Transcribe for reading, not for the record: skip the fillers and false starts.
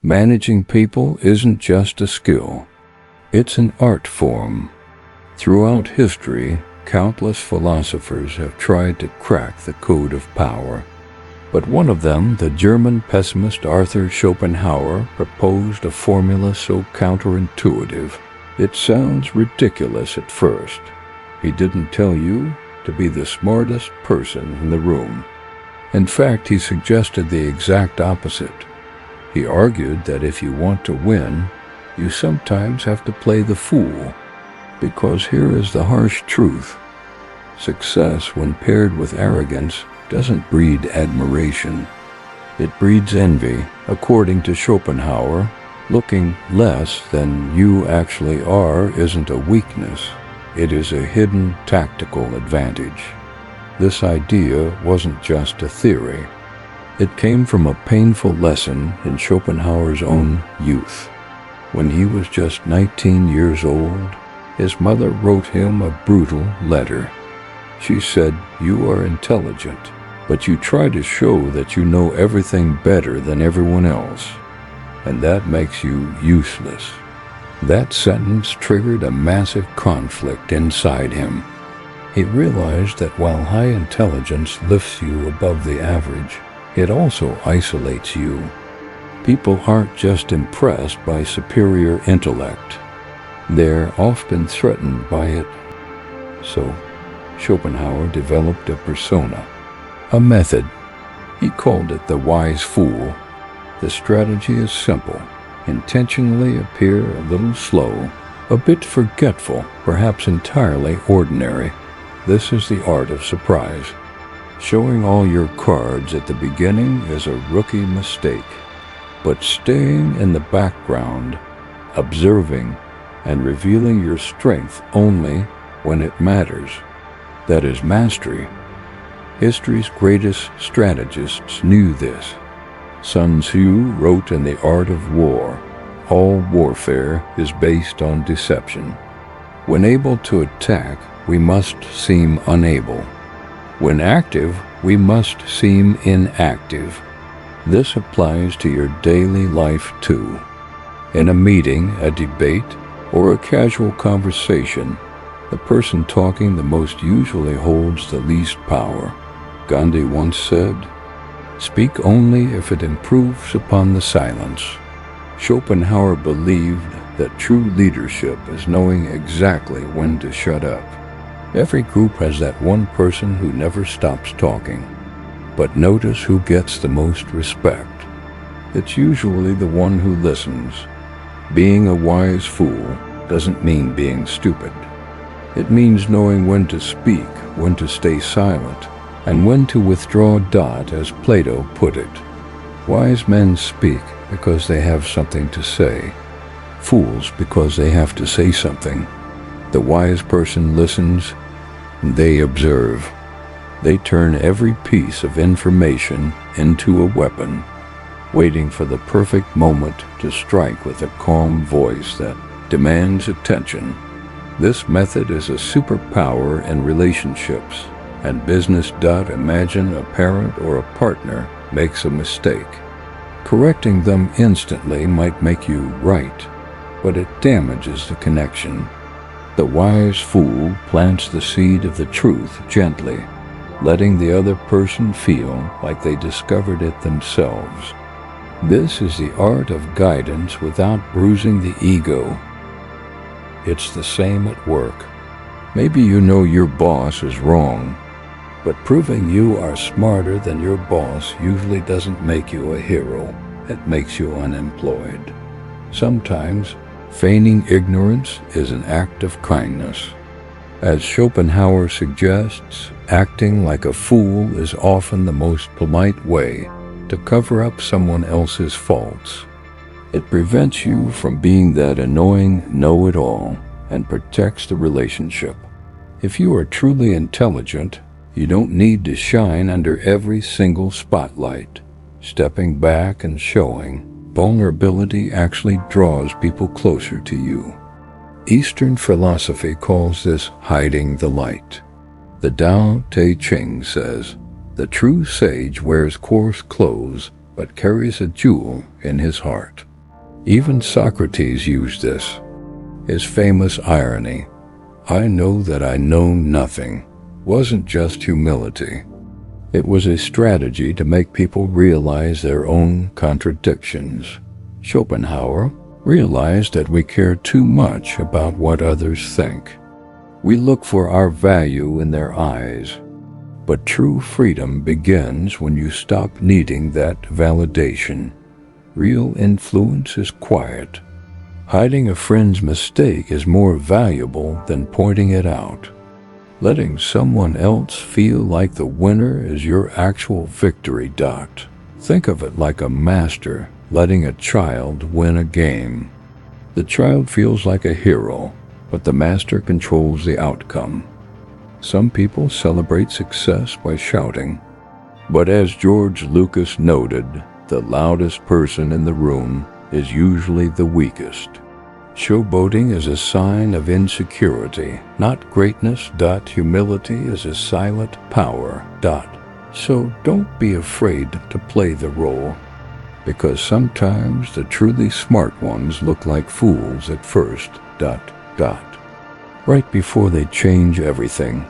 Managing people isn't just a skill. It's an art form. Throughout history, countless philosophers have tried to crack the code of power. But one of them, the German pessimist Arthur Schopenhauer, proposed a formula so counterintuitive, it sounds ridiculous at first. He didn't tell you to be the smartest person in the room. In fact, he suggested the exact opposite. He argued that if you want to win, you sometimes have to play the fool. Because here is the harsh truth. Success, when paired with arrogance, doesn't breed admiration. It breeds envy. According to Schopenhauer, looking less than you actually are isn't a weakness. It is a hidden tactical advantage. This idea wasn't just a theory. It came from a painful lesson in Schopenhauer's own youth. When he was just 19 years old, his mother wrote him a brutal letter. She said, "You are intelligent, but you try to show that you know everything better than everyone else, and that makes you useless." That sentence triggered a massive conflict inside him. He realized that while high intelligence lifts you above the average, it also isolates you. People aren't just impressed by superior intellect. They're often threatened by it. So, Schopenhauer developed a persona, a method. He called it the wise fool. The strategy is simple. Intentionally appear a little slow, a bit forgetful, perhaps entirely ordinary. This is the art of surprise. Showing all your cards at the beginning is a rookie mistake, but staying in the background, observing, and revealing your strength only when it matters, that is mastery. History's greatest strategists knew this. Sun Tzu wrote in The Art of War, "All warfare is based on deception. When able to attack, we must seem unable. When active, we must seem inactive." This applies to your daily life too. In a meeting, a debate, or a casual conversation, the person talking the most usually holds the least power. Gandhi once said, "Speak only if it improves upon the silence." Schopenhauer believed that true leadership is knowing exactly when to shut up. Every group has that one person who never stops talking. But notice who gets the most respect. It's usually the one who listens. Being a wise fool doesn't mean being stupid. It means knowing when to speak, when to stay silent, and when to withdraw, as Plato put it. Wise men speak because they have something to say. Fools because they have to say something. The wise person listens, they observe. They turn every piece of information into a weapon, waiting for the perfect moment to strike with a calm voice that demands attention. This method is a superpower in relationships and business. Imagine a parent or a partner makes a mistake. Correcting them instantly might make you right, but it damages the connection. The wise fool plants the seed of the truth gently, letting the other person feel like they discovered it themselves. This is the art of guidance without bruising the ego. It's the same at work. Maybe you know your boss is wrong, but proving you are smarter than your boss usually doesn't make you a hero. It makes you unemployed. Sometimes, feigning ignorance is an act of kindness. As Schopenhauer suggests, acting like a fool is often the most polite way to cover up someone else's faults. It prevents you from being that annoying know-it-all and protects the relationship. If you are truly intelligent, you don't need to shine under every single spotlight. Stepping back and showing vulnerability actually draws people closer to you. Eastern philosophy calls this hiding the light. The Tao Te Ching says, "The true sage wears coarse clothes but carries a jewel in his heart." Even Socrates used this. His famous irony, "I know that I know nothing," wasn't just humility. It was a strategy to make people realize their own contradictions. Schopenhauer realized that we care too much about what others think. We look for our value in their eyes. But true freedom begins when you stop needing that validation. Real influence is quiet. Hiding a friend's mistake is more valuable than pointing it out. Letting someone else feel like the winner is your actual victory. Think of it like a master letting a child win a game. The child feels like a hero, but the master controls the outcome. Some people celebrate success by shouting, but as George Lucas noted, the loudest person in the room is usually the weakest. Showboating is a sign of insecurity, not greatness. Humility is a silent power. So don't be afraid to play the role, because sometimes the truly smart ones look like fools at first. Right before they change everything.